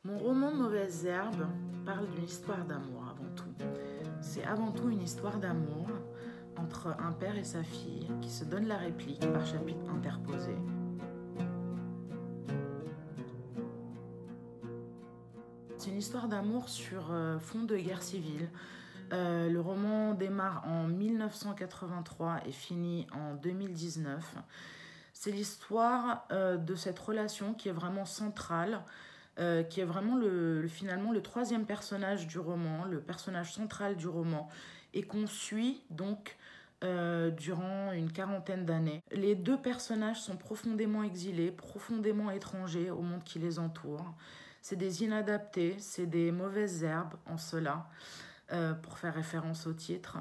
Mon roman Mauvaises herbes parle d'une histoire d'amour avant tout. C'est avant tout une histoire d'amour entre un père et sa fille qui se donnent la réplique par chapitre interposé. C'est une histoire d'amour sur fond de guerre civile. Le roman démarre en 1983 et finit en 2019. C'est l'histoire de cette relation qui est vraiment centrale, qui est vraiment finalement le troisième personnage du roman, le personnage central du roman, et qu'on suit donc durant une quarantaine d'années. Les deux personnages sont profondément exilés, profondément étrangers au monde qui les entoure. C'est des inadaptés, c'est des mauvaises herbes en cela, pour faire référence au titre.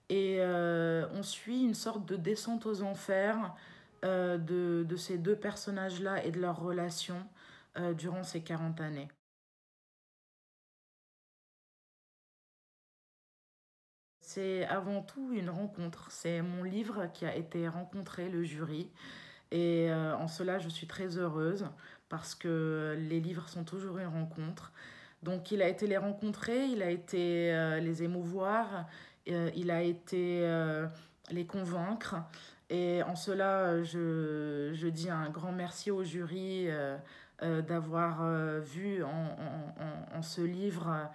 Et on suit une sorte de descente aux enfers de ces deux personnages-là et de leur relation durant ces 40 années. C'est avant tout une rencontre. C'est mon livre qui a été rencontré, le jury. Et en cela, je suis très heureuse parce que les livres sont toujours une rencontre. Donc, il a été les rencontrer, il a été les émouvoir, il a été les convaincre. Et en cela, je dis un grand merci au jury d'avoir vu en ce livre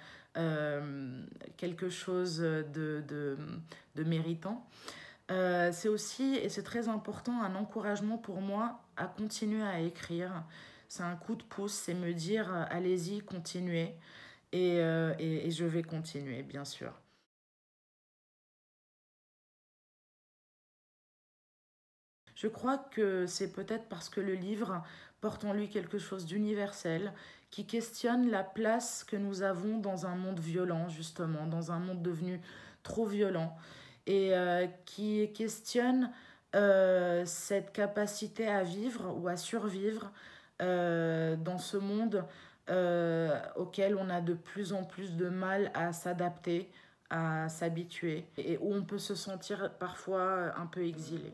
quelque chose de méritant. C'est aussi, et c'est très important, un encouragement pour moi à continuer à écrire. C'est un coup de pouce, c'est me dire allez-y, continuez. Et je vais continuer, bien sûr. Je crois que c'est peut-être parce que le livre porte en lui quelque chose d'universel, qui questionne la place que nous avons dans un monde violent, justement, dans un monde devenu trop violent, et qui questionne cette capacité à vivre ou à survivre dans ce monde auquel on a de plus en plus de mal à s'adapter, à s'habituer, et où on peut se sentir parfois un peu exilé.